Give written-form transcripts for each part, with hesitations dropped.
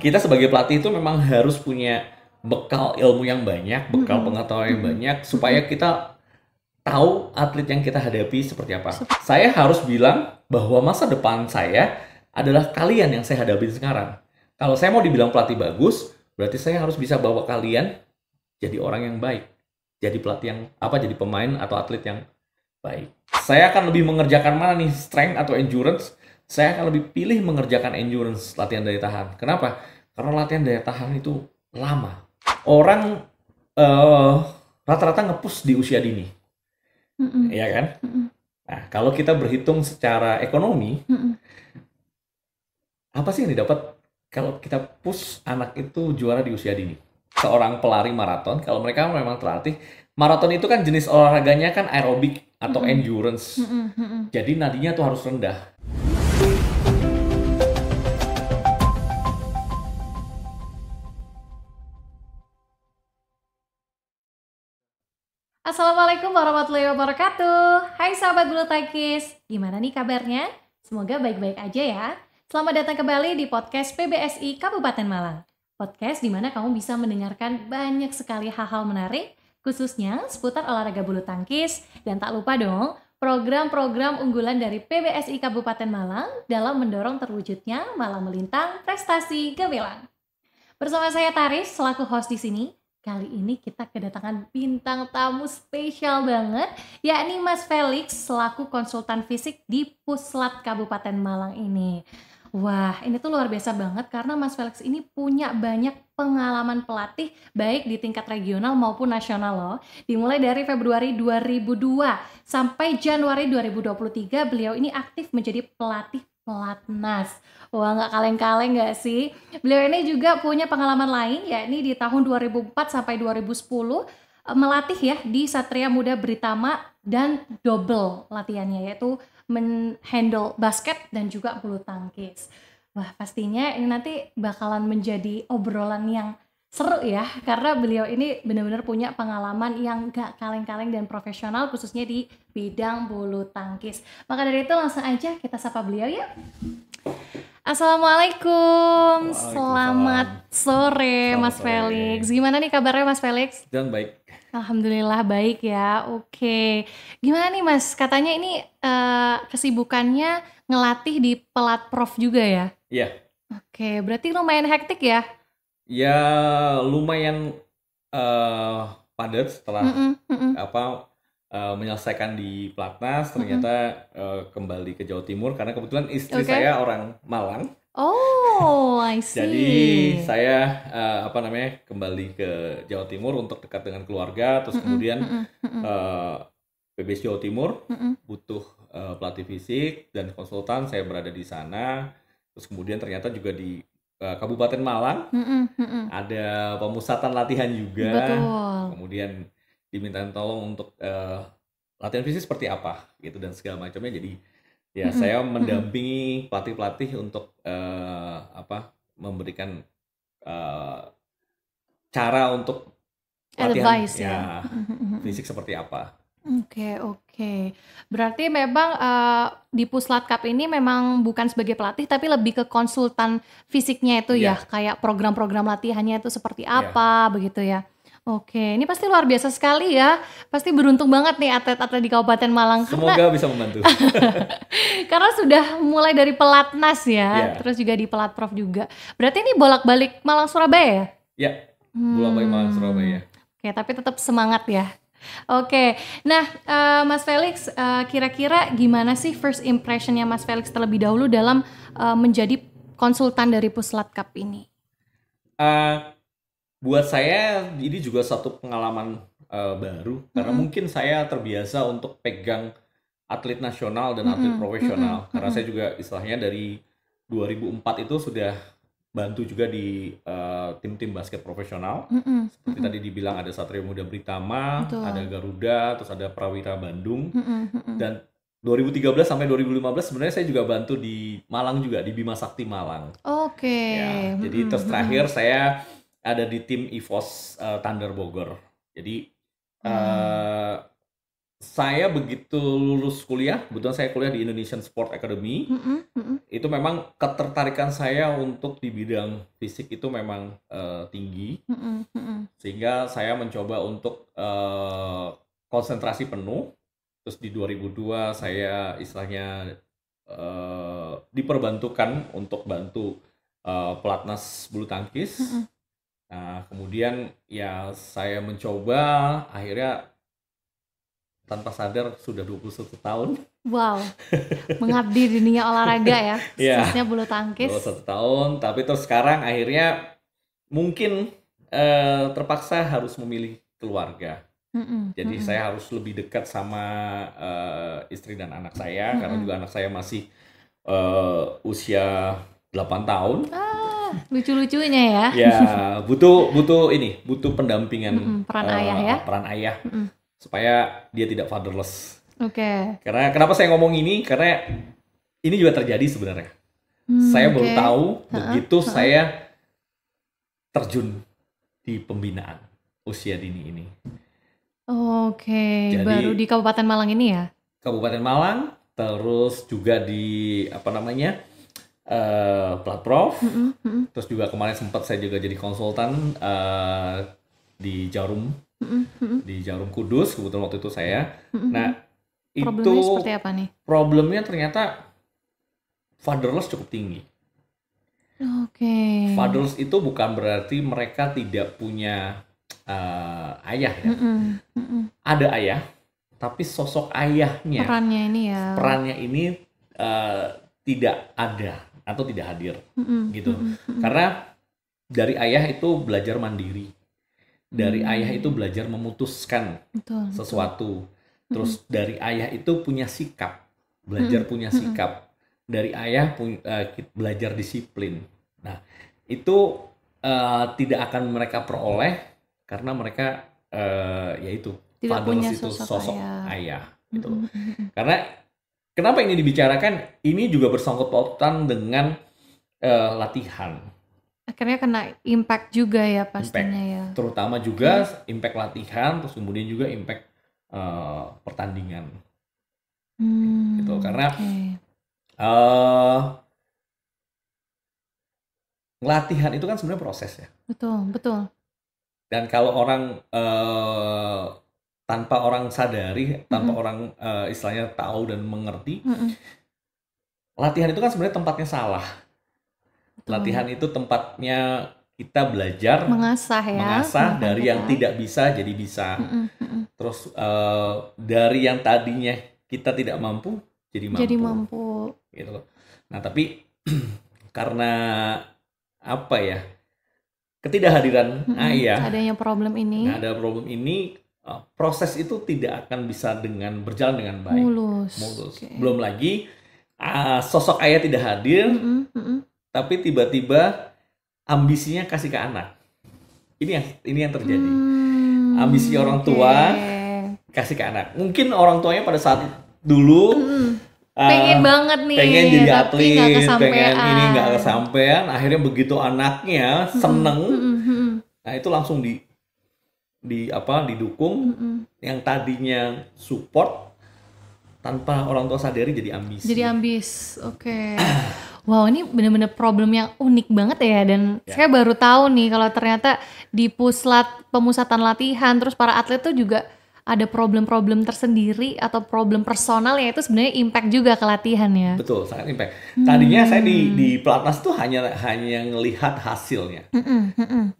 kita sebagai pelatih itu memang harus punya bekal ilmu yang banyak, bekal pengetahuan yang banyak supaya kita tahu atlet yang kita hadapi seperti apa. Saya harus bilang bahwa masa depan saya adalah kalian yang saya hadapi sekarang. Kalau saya mau dibilang pelatih bagus, berarti saya harus bisa bawa kalian jadi orang yang baik. Jadi pelatih yang jadi pemain atau atlet yang baik. Saya akan lebih mengerjakan mana nih, strength atau endurance? Saya akan lebih pilih mengerjakan endurance, latihan daya tahan. Kenapa? Karena latihan daya tahan itu lama. Orang rata-rata nge-push di usia dini. Iya kan? Nah, kalau kita berhitung secara ekonomi, apa sih yang didapat kalau kita push anak itu juara di usia dini? Seorang pelari maraton, kalau mereka memang terlatih, maraton itu kan jenis olahraganya kan aerobik atau endurance. Jadi nadinya tuh harus rendah. Assalamualaikum warahmatullahi wabarakatuh. Hai sahabat bulu tangkis, gimana nih kabarnya? Semoga baik-baik aja ya. Selamat datang kembali di podcast PBSI Kabupaten Malang. Podcast di mana kamu bisa mendengarkan banyak sekali hal-hal menarik, khususnya seputar olahraga bulu tangkis. Dan tak lupa dong, program-program unggulan dari PBSI Kabupaten Malang dalam mendorong terwujudnya Malang Melintang Prestasi Gemilang. Bersama saya Taris selaku host di sini. Kali ini kita kedatangan bintang tamu spesial banget, yakni Mas Felix selaku konsultan fisik di Puslat Kabupaten Malang ini. Wah, ini tuh luar biasa banget karena Mas Felix ini punya banyak pengalaman pelatih baik di tingkat regional maupun nasional loh. Dimulai dari Februari 2002 sampai Januari 2023 beliau ini aktif menjadi pelatih pelatnas. Wah, nggak kaleng-kaleng nggak sih? Beliau ini juga punya pengalaman lain, yakni di tahun 2004 sampai 2010 melatih ya di Satria Muda Britama dan double latihannya, yaitu menghandle basket dan juga bulu tangkis. Wah, pastinya ini nanti bakalan menjadi obrolan yang seru ya, karena beliau ini benar-benar punya pengalaman yang gak kaleng-kaleng dan profesional khususnya di bidang bulu tangkis. Maka dari itu langsung aja kita sapa beliau ya. Assalamualaikum, selamat sore Mas Felix. Gimana nih kabarnya Mas Felix? Dan baik. Alhamdulillah baik ya, oke. Gimana nih Mas, katanya ini kesibukannya ngelatih di Pelat Prof juga ya? Iya. Oke, berarti lumayan hektik ya? Ya lumayan padat setelah menyelesaikan di Platnas, ternyata kembali ke Jawa Timur karena kebetulan istri saya orang Malang. Oh, I see. Jadi saya kembali ke Jawa Timur untuk dekat dengan keluarga, terus kemudian PBS Jawa Timur butuh pelatih fisik dan konsultan, saya berada di sana. Terus kemudian ternyata juga di Kabupaten Malang ada pemusatan latihan juga. Betul. Kemudian dimintain tolong untuk latihan fisik seperti apa gitu dan segala macamnya. Jadi ya saya mendampingi pelatih-pelatih untuk memberikan cara untuk latihan Advice ya. fisik seperti apa. Oke. Berarti memang di Puslat Cup ini memang bukan sebagai pelatih tapi lebih ke konsultan fisiknya itu ya, kayak program-program latihannya itu seperti apa begitu ya. Oke, ini pasti luar biasa sekali ya. Pasti beruntung banget nih atlet-atlet di Kabupaten Malang. Semoga bisa membantu. Karena sudah mulai dari pelatnas ya, terus juga di pelat prof juga. Berarti ini bolak-balik Malang Surabaya ya? Ya, bolak-balik Malang Surabaya. Oke, tapi tetap semangat ya. Oke, nah Mas Felix, kira-kira gimana sih first impressionnya Mas Felix terlebih dahulu dalam menjadi konsultan dari Puslat Cup ini? Buat saya ini juga satu pengalaman baru karena mungkin saya terbiasa untuk pegang atlet nasional dan atlet profesional karena saya juga istilahnya dari 2004 itu sudah bantu juga di tim-tim basket profesional seperti tadi dibilang ada Satria Muda Britama, ada Garuda, terus ada Prawira Bandung dan 2013 sampai 2015 sebenarnya saya juga bantu di Malang juga di Bima Sakti Malang. Oke. Ya, jadi terus terakhir saya ada di tim EVOS Thunder Bogor. Jadi saya begitu lulus kuliah, kebetulan saya kuliah di Indonesian Sport Academy. Itu memang ketertarikan saya untuk di bidang fisik itu memang tinggi, sehingga saya mencoba untuk konsentrasi penuh. Terus di 2002 saya istilahnya diperbantukan untuk bantu pelatnas bulu tangkis. Nah, kemudian ya saya mencoba, akhirnya tanpa sadar sudah 21 tahun. Wow, mengabdi di dunia olahraga ya, Ya, khususnya bulu tangkis. 21 tahun, tapi terus sekarang akhirnya mungkin terpaksa harus memilih keluarga. Jadi saya harus lebih dekat sama istri dan anak saya, karena juga anak saya masih usia 8 tahun. Lucu-lucunya ya. Ya, butuh pendampingan Peran ayah ya. peran ayah supaya dia tidak fatherless. Oke. Karena kenapa saya ngomong ini? Karena ini juga terjadi sebenarnya. Saya baru tahu begitu saya terjun di pembinaan usia dini ini. Oke, Jadi, baru di Kabupaten Malang ini ya? Kabupaten Malang, terus juga di Platprof, terus juga kemarin sempat saya juga jadi konsultan di Jarum, di Jarum Kudus, kebetulan waktu itu saya. Nah, Problemnya itu seperti apa nih? problemnya ternyata fatherless cukup tinggi. Oke. Fatherless itu bukan berarti mereka tidak punya ayah ya. Ada ayah, tapi sosok ayahnya, perannya ini tidak ada atau tidak hadir, gitu. Karena dari ayah itu belajar mandiri, dari ayah itu belajar memutuskan sesuatu. Terus dari ayah itu punya sikap, belajar punya sikap. Dari ayah belajar disiplin. Nah, itu tidak akan mereka peroleh karena mereka yaitu tidak punya sosok ayah gitu. Karena kenapa ini dibicarakan? Ini juga bersangkut pautan dengan latihan. Akhirnya kena impact juga ya pastinya ya. Terutama juga impact latihan, terus kemudian juga impact pertandingan. Gitu. Karena latihan itu kan sebenarnya proses ya. Betul. Dan kalau orang tanpa orang sadari, tanpa orang istilahnya tahu dan mengerti, latihan itu kan sebenarnya tempatnya salah. Latihan itu tempatnya kita belajar, mengasah dari yang tidak bisa jadi bisa. Terus dari yang tadinya kita tidak mampu jadi mampu. Gitu loh. Nah, tapi karena apa ya? Ketidakhadiran ayah, adanya problem ini. Nah, ada problem ini, proses itu tidak akan bisa berjalan dengan baik. Mulus. Okay. Belum lagi sosok ayah tidak hadir, tapi tiba-tiba ambisinya kasih ke anak. Ini yang terjadi. Ambisi orang tua kasih ke anak. Mungkin orang tuanya pada saat dulu pengen banget nih, pengen jadi atlet, pengen ini nggak kesampean. Akhirnya begitu anaknya seneng, nah itu langsung didukung. Yang tadinya support, tanpa orang tua sadari jadi ambisi. Oke. Wow, ini benar-benar problem yang unik banget ya, dan saya baru tahu nih kalau ternyata di pemusatan latihan terus para atlet tuh juga ada problem-problem tersendiri atau problem personal yang itu sebenarnya impact juga ke latihan ya. Betul, sangat impact. Tadinya saya di pelatnas tuh hanya ngelihat hasilnya.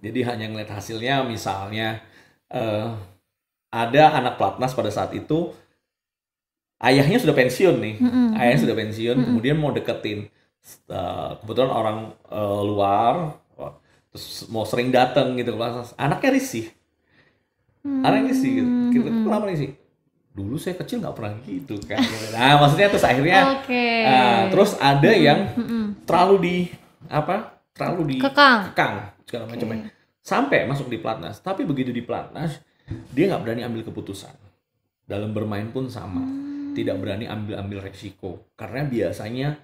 Jadi hanya ngelihat hasilnya, misalnya ada anak pelatnas pada saat itu ayahnya sudah pensiun nih. Ayahnya sudah pensiun, kemudian mau deketin. Kebetulan orang luar, terus mau sering datang gitu. Anaknya risih. Anaknya sih, kenapa nih sih? Dulu saya kecil nggak pernah gitu kan. Nah, maksudnya terus akhirnya, terus ada yang terlalu dikekang segala macamnya, sampai masuk di pelatnas. Tapi begitu di pelatnas, dia nggak berani ambil keputusan. Dalam bermain pun sama, tidak berani ambil resiko karena biasanya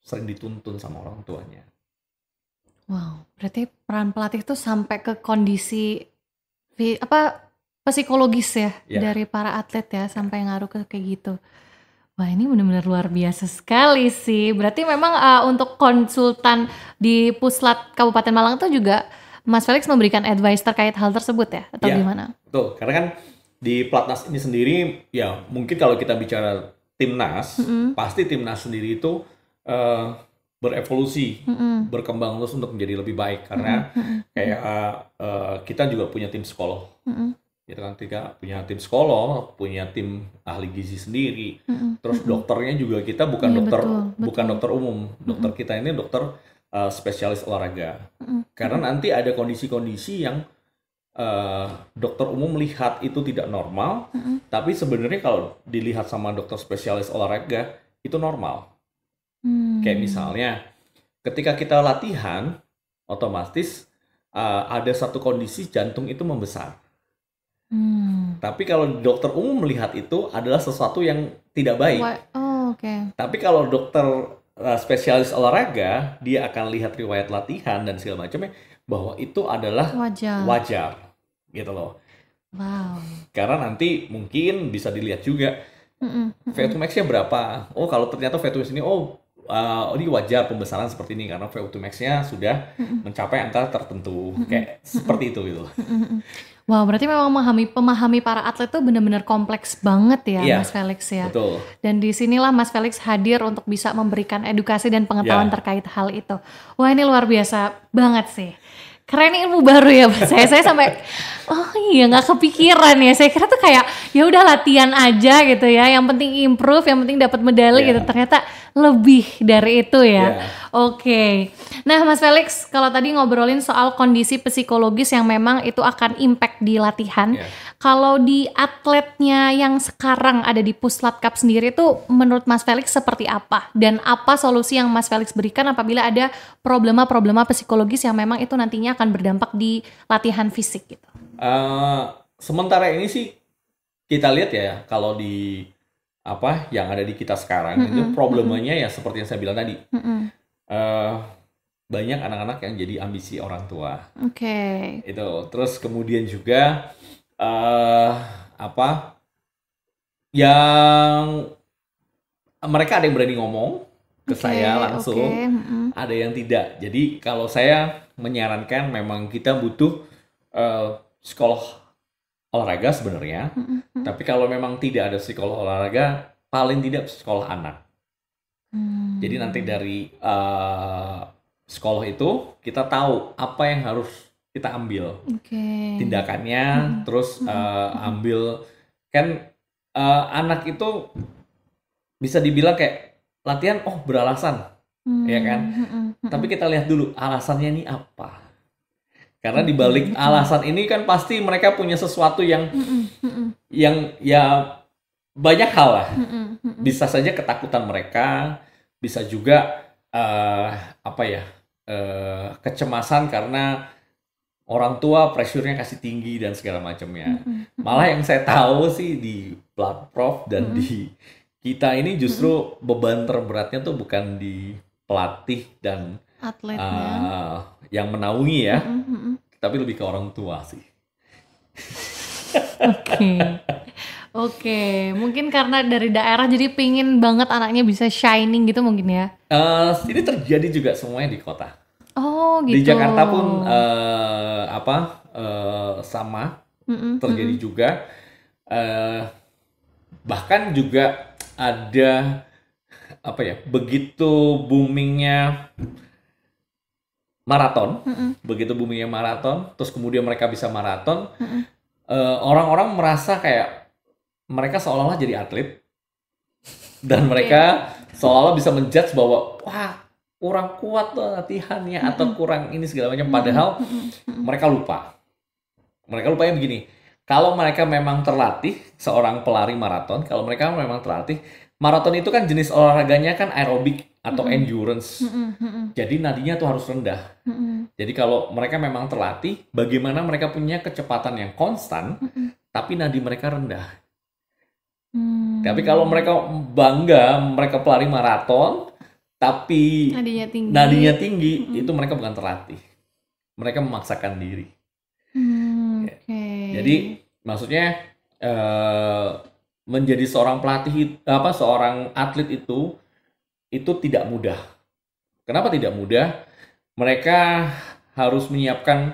sering dituntun sama orang tuanya. Wow, berarti peran pelatih itu sampai ke kondisi psikologis ya Ya. dari para atlet ya sampai ngaruh ke kayak gitu. Wah ini benar-benar luar biasa sekali sih. Berarti memang untuk konsultan di Puslat Kabupaten Malang tuh juga Mas Felix memberikan advice terkait hal tersebut ya? Atau Ya, gimana? betul. Karena kan di Platnas ini sendiri, ya mungkin kalau kita bicara timnas, pasti timnas sendiri itu berevolusi, berkembang terus untuk menjadi lebih baik. Karena kayak kita juga punya tim psikolog. Gitu kan, kita punya tim psikolog, punya tim ahli gizi sendiri. Terus dokternya juga kita bukan Iya, dokter, betul. bukan dokter umum. Dokter kita ini dokter spesialis olahraga. Karena nanti ada kondisi-kondisi yang dokter umum melihat itu tidak normal, tapi sebenarnya kalau dilihat sama dokter spesialis olahraga itu normal. Kayak misalnya, ketika kita latihan, otomatis ada satu kondisi jantung itu membesar. Tapi kalau dokter umum melihat itu adalah sesuatu yang tidak baik. Oke. Tapi kalau dokter spesialis olahraga, dia akan lihat riwayat latihan dan segala macamnya, bahwa itu adalah wajar. Gitu loh. Wow. Karena nanti mungkin bisa dilihat juga VO2 max-nya berapa. Oh, kalau ternyata VO2 max ini ini wajar pembesaran seperti ini karena VO2 max-nya sudah mencapai angka tertentu. Kayak seperti itu gitu. Wow, berarti memang memahami para atlet itu benar-benar kompleks banget ya, Iya, Mas Felix ya. Betul. Dan disinilah Mas Felix hadir untuk bisa memberikan edukasi dan pengetahuan terkait hal itu. Wah ini luar biasa banget sih. Keren ilmu baru ya buat saya sampai oh iya nggak kepikiran ya. Saya kira tuh kayak ya udah latihan aja gitu ya. Yang penting improve, yang penting dapat medali gitu. Ternyata lebih dari itu ya. Oke. Nah Mas Felix, kalau tadi ngobrolin soal kondisi psikologis yang memang itu akan impact di latihan. Kalau di atletnya yang sekarang ada di Puslat Cup sendiri itu menurut Mas Felix seperti apa? Dan apa solusi yang Mas Felix berikan apabila ada problema-problema psikologis yang memang itu nantinya akan berdampak di latihan fisik gitu? Sementara ini sih kita lihat ya kalau di yang ada di kita sekarang itu problemanya ya seperti yang saya bilang tadi. Banyak anak-anak yang jadi ambisi orang tua. Itu. Terus kemudian juga yang mereka ada yang berani ngomong ke saya langsung, ada yang tidak. Jadi kalau saya menyarankan memang kita butuh psikolog olahraga sebenarnya. Tapi kalau memang tidak ada psikolog olahraga, paling tidak psikolog anak. Jadi nanti dari psikolog itu kita tahu apa yang harus kita ambil tindakannya, terus ambil kan anak itu bisa dibilang kayak latihan beralasan, ya kan? Tapi kita lihat dulu alasannya ini apa. Karena di balik alasan ini kan pasti mereka punya sesuatu yang ya banyak hal lah. Bisa saja ketakutan mereka, bisa juga kecemasan karena orang tua pressure-nya kasih tinggi dan segala macamnya. Malah yang saya tahu sih di Platprof dan di kita ini justru beban terberatnya tuh bukan di pelatih dan atletnya yang menaungi ya, tapi lebih ke orang tua sih. Oke, mungkin karena dari daerah jadi pingin banget anaknya bisa shining gitu mungkin ya? Ini terjadi juga semuanya di kota. Oh gitu. Di Jakarta pun sama terjadi juga. Bahkan juga ada begitu boomingnya maraton, terus kemudian mereka bisa maraton, orang-orang merasa kayak mereka seolah-olah jadi atlet dan mereka seolah-olah bisa menjudge bahwa wah kurang kuat loh latihannya atau kurang ini segala macam, padahal mereka lupanya begini, kalau mereka memang terlatih seorang pelari maraton, kalau mereka memang terlatih, maraton itu kan jenis olahraganya kan aerobik atau endurance, jadi nadinya tuh harus rendah. Jadi kalau mereka memang terlatih, bagaimana mereka punya kecepatan yang konstan tapi nadi mereka rendah. Tapi kalau mereka bangga mereka pelari maraton tapi nadinya tinggi, itu mereka bukan terlatih, mereka memaksakan diri. Jadi Maksudnya menjadi seorang pelatih seorang atlet itu tidak mudah. Kenapa tidak mudah? Mereka harus menyiapkan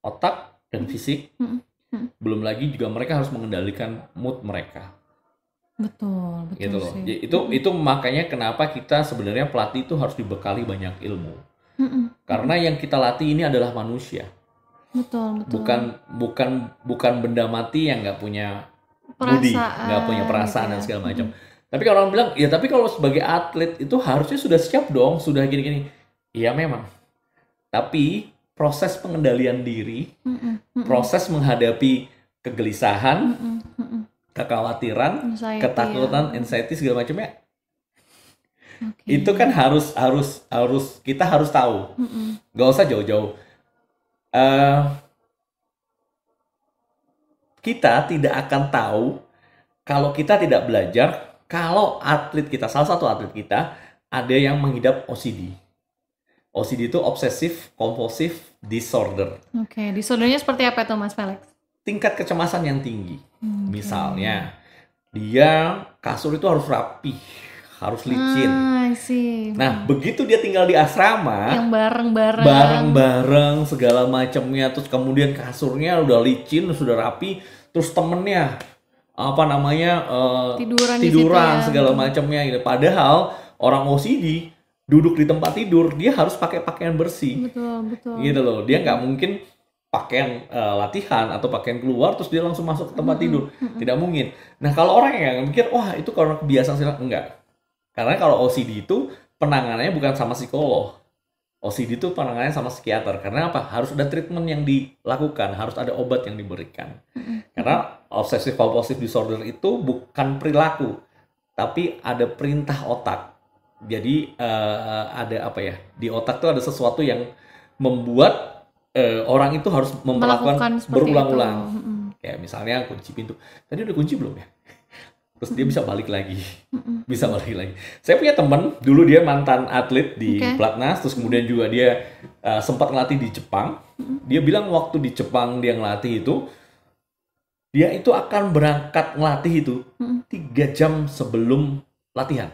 otak dan fisik. Belum lagi juga mereka harus mengendalikan mood mereka. Betul Gitu loh. sih. Itu makanya kenapa kita sebenarnya pelatih itu harus dibekali banyak ilmu. Karena yang kita latih ini adalah manusia. Betul. Bukan benda mati yang nggak punya budi, nggak punya perasaan gitu dan ya. segala macam. Tapi kalau orang bilang, ya tapi kalau sebagai atlet itu harusnya sudah siap dong, sudah gini-gini. Iya memang. Tapi proses pengendalian diri, proses menghadapi kegelisahan, kekhawatiran, Anxiety, ketakutan, anxiety segala macamnya, itu kan harus kita harus tahu. Gak usah jauh-jauh. Kita tidak akan tahu kalau kita tidak belajar, kalau atlet kita, salah satu atlet kita, ada yang mengidap OCD. OCD itu Obsessive Compulsive Disorder. Oke, disordernya seperti apa itu Mas Felix? Tingkat kecemasan yang tinggi. Misalnya, dia kasur itu harus rapi, harus licin. Nah, begitu dia tinggal di asrama, yang bareng-bareng, bareng-bareng segala macamnya, terus kemudian kasurnya udah licin, sudah rapi, terus temennya tiduran segala macamnya gitu. Padahal orang OCD duduk di tempat tidur, dia harus pakai pakaian bersih. Betul. Gitu loh. Dia nggak mungkin pakaian latihan atau pakaian keluar terus dia langsung masuk ke tempat tidur. Tidak mungkin. Nah, kalau orang yang mikir, wah itu karena kebiasaan enggak. Karena kalau OCD itu penanganannya bukan sama psikolog. OCD itu penanganannya sama psikiater. Karena apa? Harus ada treatment yang dilakukan, harus ada obat yang diberikan. Karena obsessive compulsive disorder itu bukan perilaku, tapi ada perintah otak. Jadi ada di otak tuh ada sesuatu yang membuat orang itu harus melakukan berulang-ulang. Kayak misalnya kunci pintu. Tadi udah kunci belum ya? Terus dia bisa balik lagi. Saya punya teman, dulu dia mantan atlet di Platnas, terus kemudian juga dia sempat ngelatih di Jepang. Dia bilang waktu di Jepang dia ngelatih itu, dia itu akan berangkat ngelatih itu 3 jam sebelum latihan.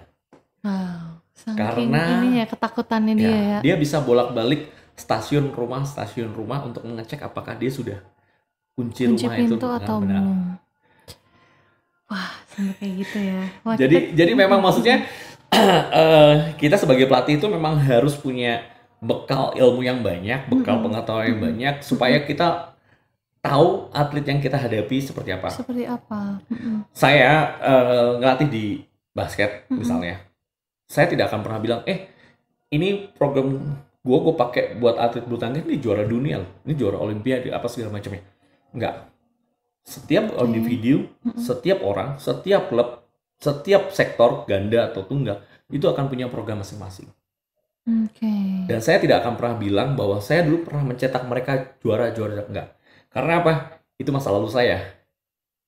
Wow, karena ini ya ketakutannya dia ya. Dia bisa bolak-balik stasiun rumah untuk mengecek apakah dia sudah kunci rumah itu atau benar. Belum. Wah, sampai kayak gitu ya. Wah, jadi memang maksudnya kita sebagai pelatih itu memang harus punya bekal ilmu yang banyak, bekal pengetahuan yang banyak supaya kita tahu atlet yang kita hadapi seperti apa. Saya ngelatih di basket misalnya. Saya tidak akan pernah bilang, ini program gue pakai buat atlet bulu tangkis, ini juara dunia loh, ini juara olimpiade apa segala macamnya. Enggak. Setiap individu, setiap orang, setiap klub, setiap sektor ganda atau tunggal itu akan punya program masing-masing. Dan saya tidak akan pernah bilang bahwa saya dulu pernah mencetak mereka juara enggak. Karena apa? Itu masa lalu saya.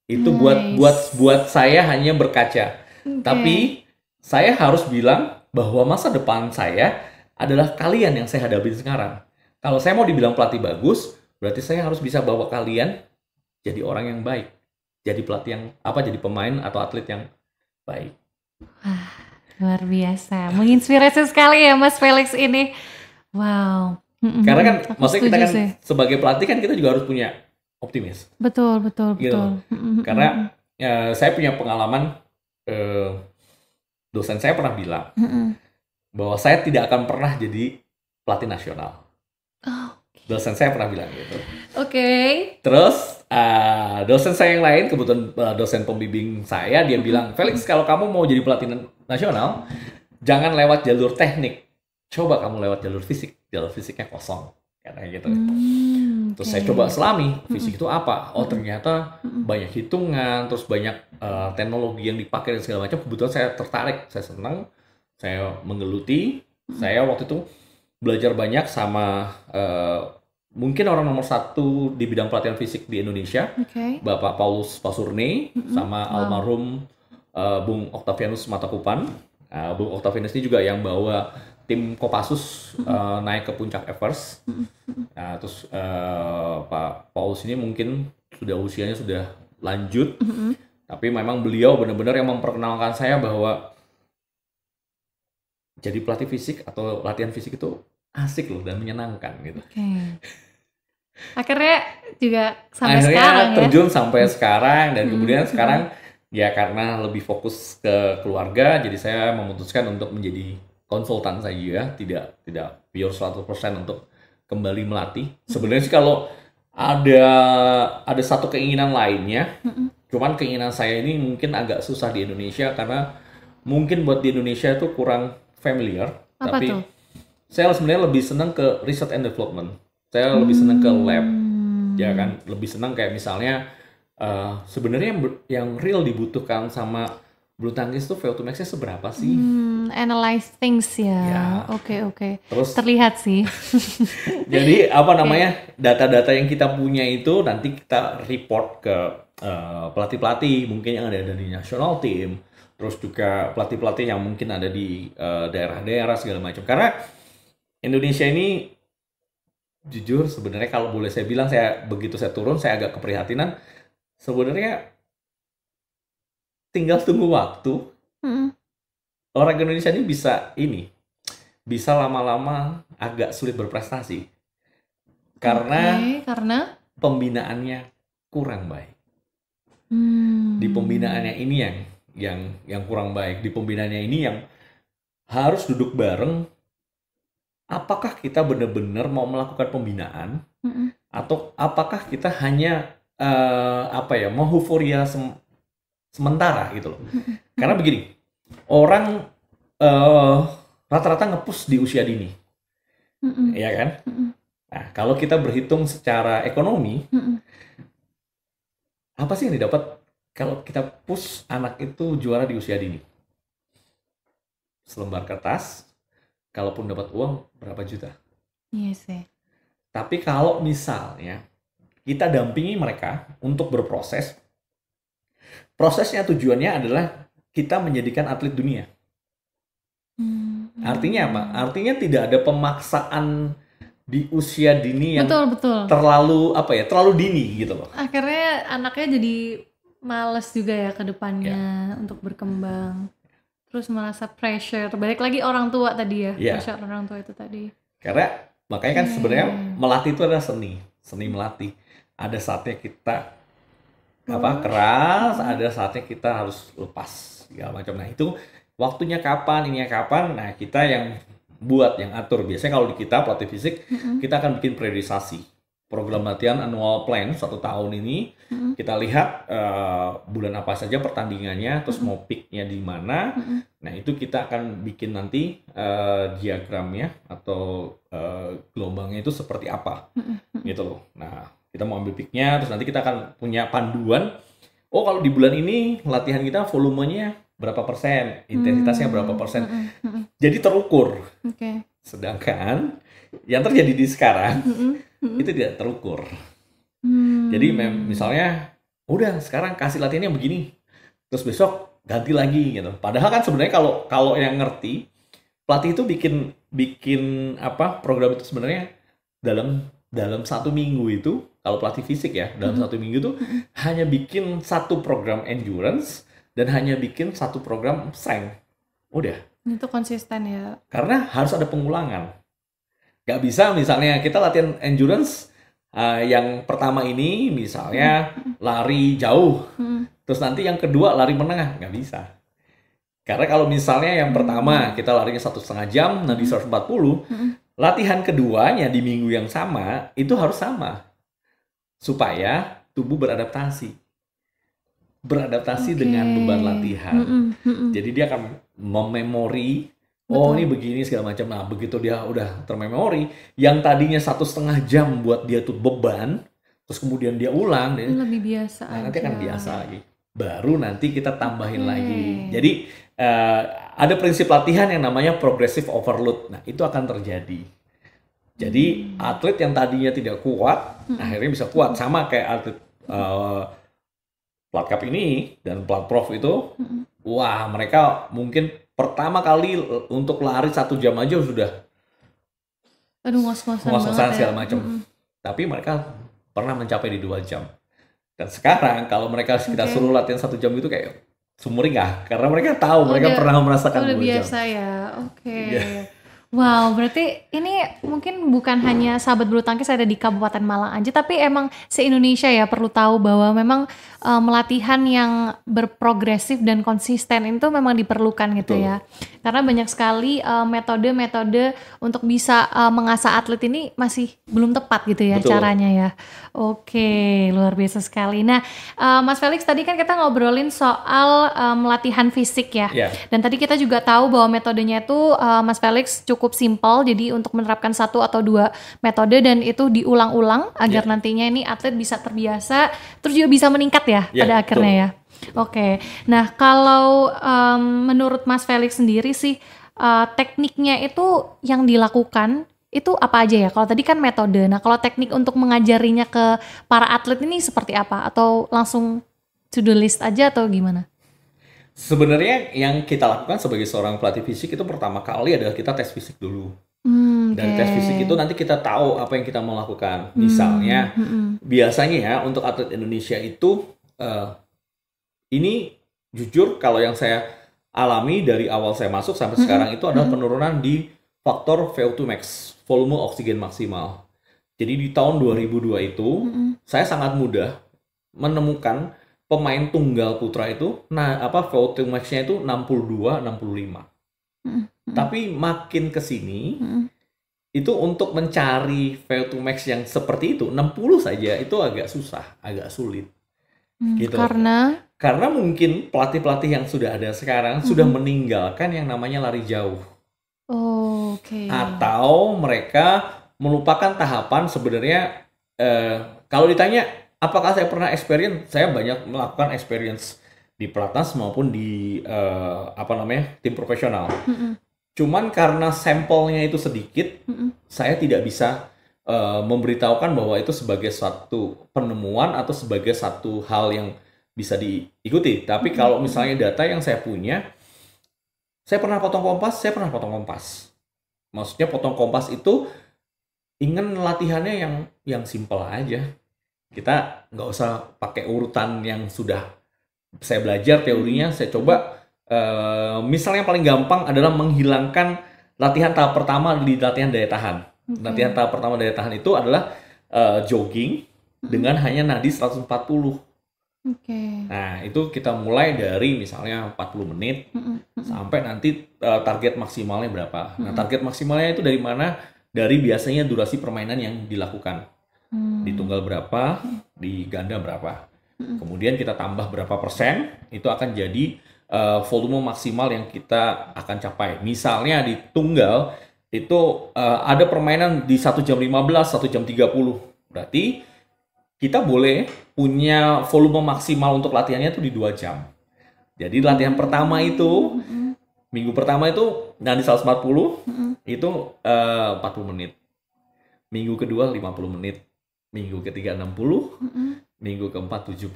Itu buat saya hanya berkaca. Tapi saya harus bilang bahwa masa depan saya adalah kalian yang saya hadapi sekarang. Kalau saya mau dibilang pelatih bagus, berarti saya harus bisa bawa kalian jadi orang yang baik, jadi pelatih yang jadi pemain atau atlet yang baik. Wah, luar biasa, menginspirasi sekali ya Mas Felix ini. Wow. Karena kan maksudnya kita kan sebagai pelatih kan kita juga harus punya optimis. Betul. Gitu. Karena saya punya pengalaman, dosen saya pernah bilang bahwa saya tidak akan pernah jadi pelatih nasional. Dosen saya pernah bilang gitu. Terus dosen saya yang lain, kebetulan dosen pembimbing saya, dia bilang, Felix, kalau kamu mau jadi pelatih nasional, jangan lewat jalur teknik, coba kamu lewat jalur fisik. Jalur fisiknya kosong, kayak gitu. Terus saya coba selami, fisik itu apa? Oh ternyata banyak hitungan, terus banyak teknologi yang dipakai dan segala macam. Kebetulan saya tertarik, saya senang, saya menggeluti. Saya waktu itu belajar banyak sama mungkin orang nomor 1 di bidang pelatihan fisik di Indonesia, Bapak Paulus Pasurne, sama almarhum Bung Octavianus Matakupan. Bung Octavianus ini juga yang bawa tim Kopassus naik ke puncak Everest. Terus Pak Paulus ini mungkin sudah usianya sudah lanjut. Tapi memang beliau benar-benar yang memperkenalkan saya bahwa jadi pelatih fisik atau latihan fisik itu asik loh dan menyenangkan gitu. Akhirnya juga sampai Akhirnya sekarang ya. terjun sampai sekarang dan kemudian sekarang ya karena lebih fokus ke keluarga, jadi saya memutuskan untuk menjadi konsultan saja, tidak pure 100% untuk kembali melatih. Sebenarnya sih kalau ada satu keinginan lainnya, cuman keinginan saya ini mungkin agak susah di Indonesia karena mungkin buat di Indonesia itu kurang familiar. Apa tapi tuh? saya sebenarnya lebih senang ke research and development. Saya lebih senang ke lab, ya kan, lebih senang kayak misalnya sebenarnya yang real dibutuhkan sama bulu tangkis tuh VO2 max-nya seberapa sih? Analyze things ya. Ya. Oke. Terus Terlihat sih. jadi apa namanya, data-data yang kita punya itu nanti kita report ke pelatih-pelatih mungkin yang ada di national team, terus juga pelatih-pelatih yang mungkin ada di daerah-daerah segala macam. Karena Indonesia ini jujur sebenarnya kalau boleh saya bilang, saya begitu saya turun saya agak keprihatinan. Sebenarnya tinggal tunggu waktu. Orang Indonesia ini bisa lama-lama agak sulit berprestasi karena pembinaannya kurang baik. Di pembinaannya ini yang kurang baik. Di pembinaannya ini yang harus duduk bareng. Apakah kita benar-benar mau melakukan pembinaan atau apakah kita hanya mau euforia sementara gitu loh. Karena begini, orang rata-rata nge-push di usia dini, ya kan? Nah, kalau kita berhitung secara ekonomi, apa sih yang didapat kalau kita push anak itu juara di usia dini? Selembar kertas, kalaupun dapat uang berapa juta? Iya sih. Tapi kalau misalnya kita dampingi mereka untuk berproses, prosesnya tujuannya adalah kita menjadikan atlet dunia. Artinya apa? Artinya tidak ada pemaksaan di usia dini yang betul. terlalu dini gitu loh. Akhirnya anaknya jadi males juga ya ke depannya untuk berkembang. Terus merasa pressure. Balik lagi orang tua tadi ya, pressure orang tua itu tadi. Karena makanya kan sebenarnya melatih itu adalah seni melatih. Ada saatnya kita keras, ada saatnya kita harus lepas segala macam. Nah, itu waktunya kapan, ininya kapan. Nah, kita yang buat, yang atur. Biasanya kalau di kita pelatih fisik, kita akan bikin periodisasi. Program latihan annual plan 1 tahun ini, kita lihat bulan apa saja pertandingannya, terus mau peak-nya di mana. Nah, itu kita akan bikin nanti diagramnya atau gelombangnya itu seperti apa. Gitu loh. Nah, kita mau ambil peak-nya, terus nanti kita akan punya panduan. Oh, kalau di bulan ini latihan kita volumenya berapa persen, intensitasnya berapa persen. Jadi terukur. Sedangkan yang terjadi di sekarang itu tidak terukur. Jadi misalnya udah sekarang kasih latihannya begini, terus besok ganti lagi gitu. Padahal kan sebenarnya kalau yang ngerti, pelatih itu bikin program itu sebenarnya dalam 1 minggu itu, kalau pelatih fisik ya, dalam 1 minggu itu hanya bikin 1 program endurance dan hanya bikin 1 program strength. Udah. Itu konsisten ya. Karena harus ada pengulangan. Gak bisa misalnya kita latihan endurance yang pertama ini misalnya lari jauh, terus nanti yang kedua lari menengah, gak bisa. Karena kalau misalnya yang pertama kita larinya 1,5 jam, nanti 140, latihan keduanya di minggu yang sama itu harus sama supaya tubuh beradaptasi dengan beban latihan. Jadi dia akan mememori. Oh, ini begini segala macam. Nah, begitu dia udah termemori, yang tadinya 1,5 jam buat dia tuh beban, terus kemudian dia ulang, lebih biasa aja. Nanti akan biasa lagi. Baru nanti kita tambahin lagi. Jadi ada prinsip latihan yang namanya progressive overload. Nah, itu akan terjadi. Jadi atlet yang tadinya tidak kuat, akhirnya bisa kuat. Sama kayak atlet Plat Cup ini dan Plat Prof itu, wah mereka mungkin pertama kali untuk lari 1 jam aja sudah ngos-ngosan segala macam. Tapi mereka pernah mencapai di 2 jam. Dan sekarang kalau mereka kita Oke. suruh latihan 1 jam itu kayak sumringah karena mereka tahu, mereka pernah merasakan udah 2 jam. biasa ya. Oke. Iya. Wow, berarti ini mungkin bukan hanya sahabat bulu tangkis ada di Kabupaten Malang aja, tapi emang se-Indonesia ya perlu tahu bahwa memang melatihan yang berprogresif dan konsisten itu memang diperlukan gitu Betul. ya. Karena banyak sekali metode-metode untuk bisa mengasah atlet ini masih belum tepat gitu ya Betul. caranya ya. Oke, luar biasa sekali. Nah, Mas Felix tadi kan kita ngobrolin soal latihan fisik ya. Ya. Dan tadi kita juga tahu bahwa metodenya itu Mas Felix cukup simpel, jadi untuk menerapkan 1 atau 2 metode dan itu diulang-ulang agar nantinya ini atlet bisa terbiasa, terus juga bisa meningkat ya pada akhirnya ya. Oke, nah kalau menurut Mas Felix sendiri sih tekniknya itu yang dilakukan itu apa aja ya? Kalau tadi kan metode, nah kalau teknik untuk mengajarinya ke para atlet ini seperti apa? Atau langsung to-do list aja atau gimana? Sebenarnya yang kita lakukan sebagai seorang pelatih fisik itu pertama kali adalah kita tes fisik dulu. Dan tes fisik itu nanti kita tahu apa yang kita mau lakukan. Misalnya, biasanya ya untuk atlet Indonesia itu, ini jujur kalau yang saya alami dari awal saya masuk sampai sekarang itu adalah penurunan di faktor VO2 max, volume oksigen maksimal. Jadi di tahun 2002 itu, saya sangat mudah menemukan pemain tunggal putra itu, VO2 max-nya itu 62, 65. Tapi makin ke sini, itu untuk mencari VO2 max yang seperti itu, 60 saja, itu agak susah, agak sulit. Gitu. Karena mungkin pelatih-pelatih yang sudah ada sekarang sudah meninggalkan yang namanya lari jauh. Atau mereka melupakan tahapan sebenarnya, kalau ditanya, apakah saya pernah experience? Saya banyak melakukan experience di pelatnas maupun di tim profesional. Cuman karena sampelnya itu sedikit, saya tidak bisa memberitahukan bahwa itu sebagai suatu penemuan atau sebagai satu hal yang bisa diikuti. Tapi kalau misalnya data yang saya punya, saya pernah potong kompas. Maksudnya potong kompas itu ingin latihannya yang simpel aja. Kita nggak usah pakai urutan yang sudah saya belajar teorinya, saya coba. Misalnya yang paling gampang adalah menghilangkan latihan tahap pertama di latihan daya tahan. Latihan tahap pertama daya tahan itu adalah jogging dengan hanya nadi 140. Nah, itu kita mulai dari misalnya 40 menit sampai nanti target maksimalnya berapa. Nah, target maksimalnya itu dari mana? Dari biasanya durasi permainan yang dilakukan. Di tunggal berapa, di ganda berapa. Kemudian kita tambah berapa persen, itu akan jadi volume maksimal yang kita akan capai. Misalnya di tunggal itu ada permainan di 1 jam 15, 1 jam 30. Berarti kita boleh punya volume maksimal untuk latihannya itu di 2 jam. Jadi latihan pertama itu, minggu pertama itu nadi 140, itu 40 menit. Minggu kedua 50 menit. Minggu ketiga 60, minggu keempat 70,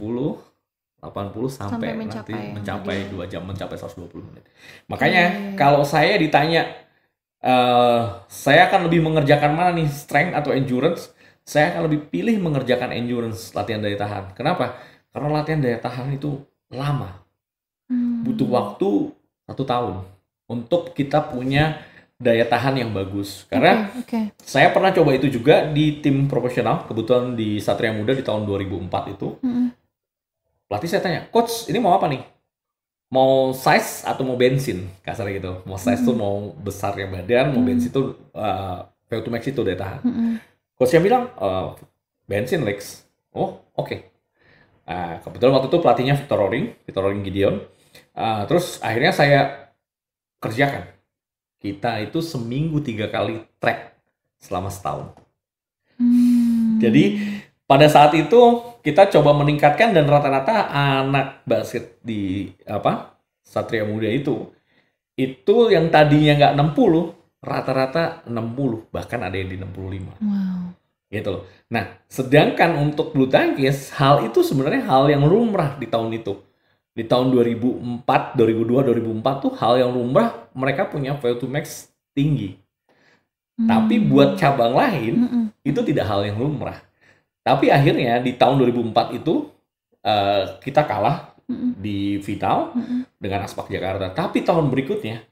80 sampai mencapai 2 jam, mencapai 120 menit. Makanya kalau saya ditanya, saya akan lebih mengerjakan mana nih, strength atau endurance? Saya akan lebih pilih mengerjakan endurance, latihan daya tahan. Kenapa? Karena latihan daya tahan itu lama. Butuh waktu 1 tahun untuk kita punya daya tahan yang bagus. Karena saya pernah coba itu juga di tim profesional, kebetulan di Satria Muda di tahun 2004 itu. Pelatih saya tanya, coach ini mau apa nih? Mau size atau mau bensin? Kasarnya gitu. Mau size tuh mau besarnya badan, mau bensin tuh VO2 max itu daya tahan. Coach yang bilang, bensin Lex. Oh, oke. Kebetulan waktu itu pelatihnya Victor Roring Gideon. Terus akhirnya saya kerjakan. Kita itu seminggu 3 kali track selama setahun. Jadi pada saat itu kita coba meningkatkan dan rata-rata anak basket di Satria Muda itu yang tadinya nggak 60, rata-rata 60, bahkan ada yang di 65. Gitu loh. Nah, sedangkan untuk bulu tangkis, hal itu sebenarnya hal yang lumrah di tahun itu. Di tahun 2004, 2002, 2004 tuh hal yang lumrah, mereka punya VO2 max tinggi. Tapi buat cabang lain, itu tidak hal yang lumrah. Tapi akhirnya di tahun 2004 itu, kita kalah di final dengan Aspak Jakarta. Tapi tahun berikutnya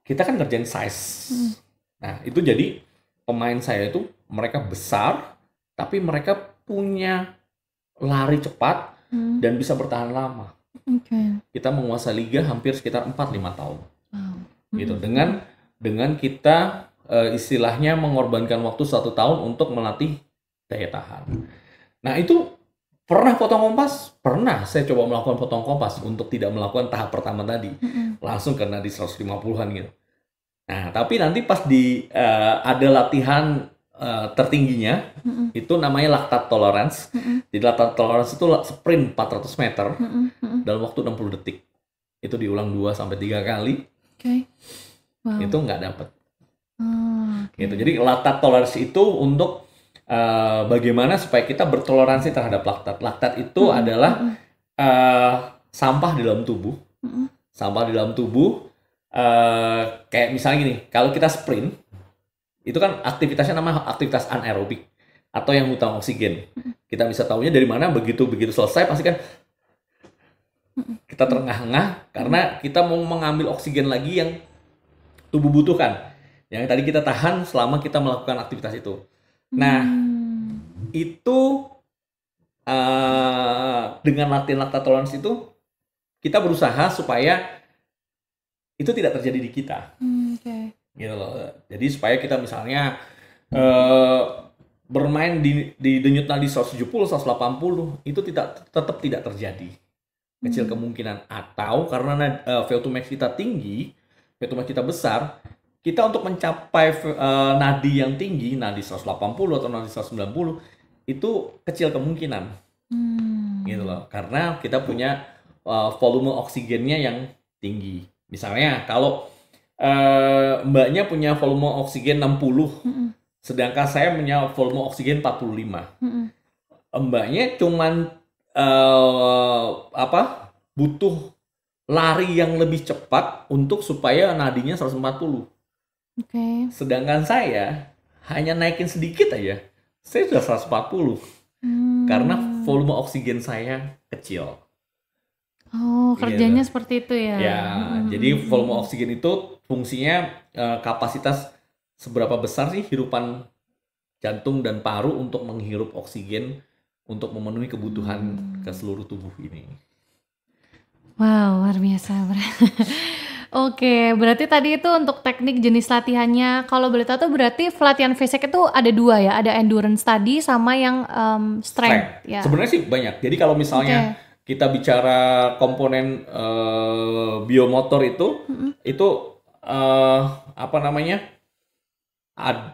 kita kan ngerjain size. Nah itu jadi pemain saya itu mereka besar, tapi mereka punya lari cepat dan bisa bertahan lama. Kita menguasai liga hampir sekitar 4-5 tahun. Gitu. Dengan kita istilahnya mengorbankan waktu 1 tahun untuk melatih daya tahan. Nah itu pernah potong kompas? Pernah saya coba melakukan potong kompas untuk tidak melakukan tahap pertama tadi. Langsung kena di 150-an gitu. Nah tapi nanti pas ada latihan tertingginya, itu namanya lactate tolerance. Jadi lactate tolerance itu sprint 400 meter dalam waktu 60 detik. Itu diulang 2-3 kali. Wow. Itu nggak dapat. Gitu. Jadi lactate tolerance itu untuk bagaimana supaya kita bertoleransi terhadap laktat. Laktat itu adalah sampah di dalam tubuh. Sampah di dalam tubuh kayak misalnya gini, kalau kita sprint itu kan aktivitasnya namanya aktivitas anaerobik atau yang hutang oksigen. Kita bisa tahunya dari mana, begitu selesai pasti kan kita terengah-engah karena kita mau mengambil oksigen lagi yang tubuh butuhkan. Yang tadi kita tahan selama kita melakukan aktivitas itu. Nah, itu dengan latihan lactate tolerance itu kita berusaha supaya itu tidak terjadi di kita. Gitu loh. Jadi supaya kita misalnya bermain di denyut nadi 170, 180 itu tetap tidak terjadi. Kecil kemungkinan, atau karena VO2 max kita tinggi, VO2 max kita besar, kita untuk mencapai nadi yang tinggi, nadi 180 atau nadi 190 itu kecil kemungkinan. Gitu loh. Karena kita punya volume oksigennya yang tinggi. Misalnya kalau mbaknya punya volume oksigen 60, sedangkan saya punya volume oksigen 45. Mbaknya cuman butuh lari yang lebih cepat untuk supaya nadinya 140. Sedangkan saya hanya naikin sedikit aja, saya sudah 140. Karena volume oksigen saya kecil. Kerjanya gitu. Seperti itu ya. Ya, jadi volume oksigen itu fungsinya kapasitas seberapa besar sih hirupan jantung dan paru untuk menghirup oksigen untuk memenuhi kebutuhan ke seluruh tubuh ini. Wow, luar biasa. Oke, berarti tadi itu untuk teknik jenis latihannya. Kalau boleh tahu tuh berarti pelatihan VSEC itu ada 2 ya, ada endurance tadi sama yang strength. Ya. Sebenarnya sih banyak. Jadi kalau misalnya kita bicara komponen biomotor itu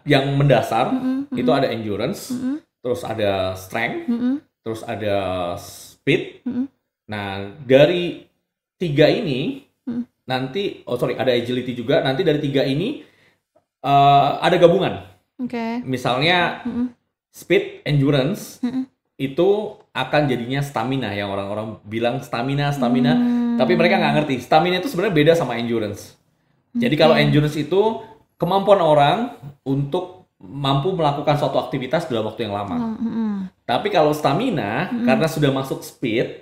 yang mendasar itu ada endurance, terus ada strength, terus ada speed. Nah dari 3 ini nanti, ada agility juga. Nanti dari 3 ini ada gabungan. Misalnya speed, endurance itu akan jadinya stamina, yang orang-orang bilang stamina. Tapi mereka nggak ngerti. Stamina itu sebenarnya beda sama endurance. Jadi kalau endurance itu kemampuan orang untuk mampu melakukan suatu aktivitas dalam waktu yang lama. Tapi kalau stamina, karena sudah masuk speed,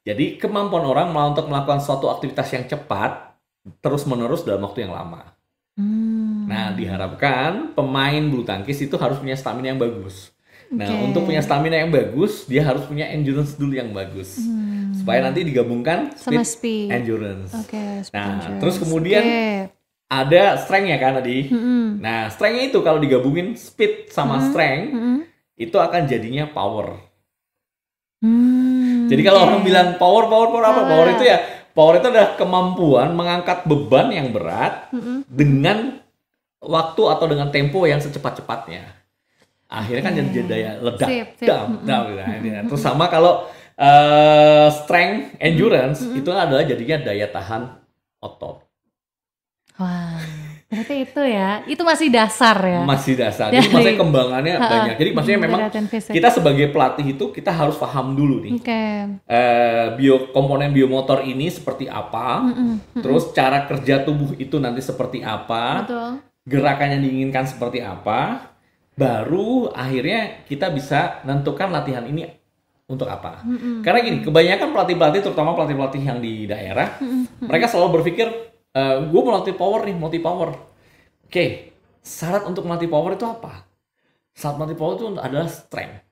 jadi kemampuan orang untuk melakukan suatu aktivitas yang cepat terus-menerus dalam waktu yang lama. Nah, diharapkan pemain bulu tangkis itu harus punya stamina yang bagus. Nah, untuk punya stamina yang bagus, dia harus punya endurance dulu yang bagus. Supaya nanti digabungkan speed. Endurance. Nah, terus kemudian ada strength-nya kan tadi. Nah, strength-nya itu kalau digabungin speed sama strength, itu akan jadinya power. Jadi kalau orang bilang power apa? Power itu ya, power itu adalah kemampuan mengangkat beban yang berat dengan waktu atau dengan tempo yang secepat-cepatnya. Akhirnya kan jadi daya ledak. Terus sama kalau strength, endurance itu adalah jadinya daya tahan otot. Wah, berarti itu ya, itu masih dasar ya? Masih dasar, jadi maksudnya kembangannya banyak. Jadi maksudnya memang kita sebagai pelatih itu kita harus paham dulu nih komponen biomotor ini seperti apa, terus cara kerja tubuh itu nanti seperti apa, gerakan yang diinginkan seperti apa, baru akhirnya kita bisa menentukan latihan ini untuk apa? Karena gini, kebanyakan pelatih-pelatih, terutama pelatih-pelatih yang di daerah, mereka selalu berpikir, gue mau latih power nih, mau latih power. Oke, syarat untuk melatih power itu apa? Syarat melatih power itu adalah strength.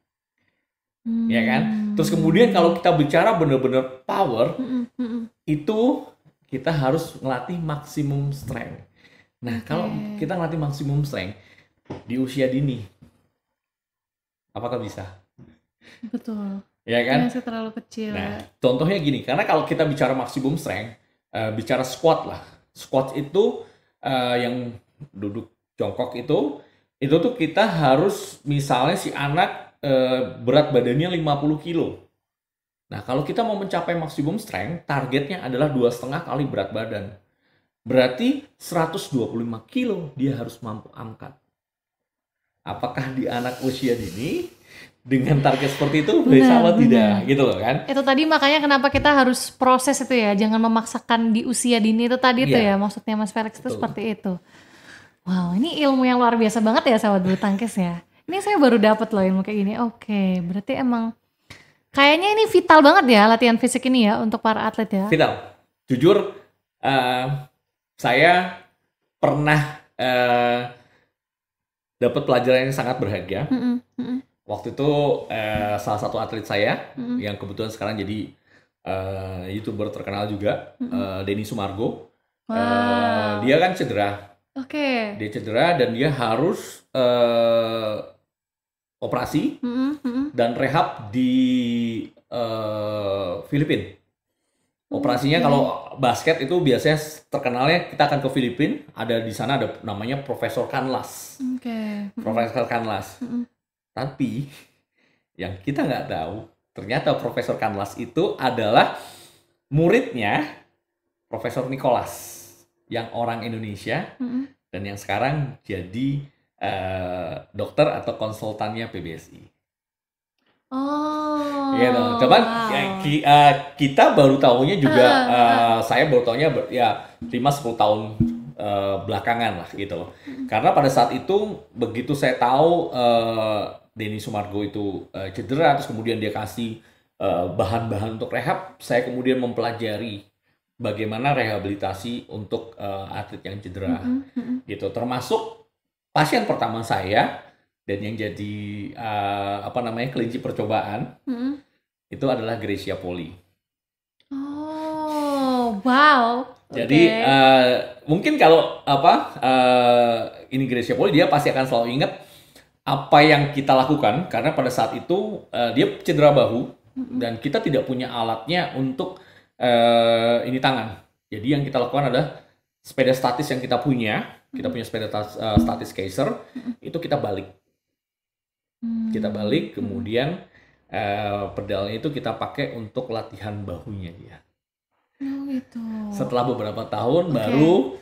Ya kan? Terus kemudian kalau kita bicara benar-benar power, itu kita harus ngelatih maksimum strength. Nah, kalau kita ngelatih maksimum strength di usia dini, apakah bisa? Betul. Ya kan? Masih terlalu kecil. Nah, contohnya gini, karena kalau kita bicara maksimum strength, bicara squat lah. Squat itu yang duduk jongkok itu tuh kita harus, misalnya si anak berat badannya 50 kilo. Nah, kalau kita mau mencapai maksimum strength, targetnya adalah 2,5 kali berat badan. Berarti 125 kilo dia harus mampu angkat. Apakah di anak usia dini dengan target seperti itu bisa atau tidak gitu loh kan? Itu tadi makanya kenapa kita harus proses itu ya, jangan memaksakan di usia dini itu tadi tuh ya, maksudnya Mas Felix itu seperti itu. Wow, ini ilmu yang luar biasa banget ya sahabat bulu tangkis ya. Ini saya baru dapat loh ilmu kayak gini. Oke, berarti emang kayaknya ini vital banget ya latihan fisik ini ya untuk para atlet ya. Vital. Jujur, saya pernah dapat pelajaran yang sangat berharga. Waktu itu salah satu atlet saya yang kebetulan sekarang jadi YouTuber terkenal juga, Denny Sumargo. Dia kan cedera. Dia cedera dan dia harus operasi dan rehab di Filipina. Operasinya kalau basket itu biasanya terkenalnya kita akan ke Filipina, ada di sana ada namanya Profesor Canlas. Profesor Canlas. Tapi yang kita nggak tahu, ternyata Profesor Canlas itu adalah muridnya Profesor Nicholas yang orang Indonesia dan yang sekarang jadi dokter atau konsultannya PBSI. Gitu. Cuman kita baru tahunya juga, saya baru tahunya ya 5-10 tahun belakangan lah gitu loh. Karena pada saat itu begitu saya tahu Denny Sumargo itu cedera, terus kemudian dia kasih bahan-bahan untuk rehab, saya kemudian mempelajari bagaimana rehabilitasi untuk atlet yang cedera gitu, termasuk pasien pertama saya dan yang jadi kelinci percobaan itu adalah Gracia Poli. Oh, wow. Jadi mungkin kalau ini Gracia Poli, dia pasti akan selalu ingat apa yang kita lakukan, karena pada saat itu dia cedera bahu dan kita tidak punya alatnya untuk ini tangan. Jadi yang kita lakukan adalah sepeda statis yang kita punya sepeda statis Kaiser, itu kita balik. Kita balik, kemudian pedalnya itu kita pakai untuk latihan bahunya dia. Gitu. Setelah beberapa tahun baru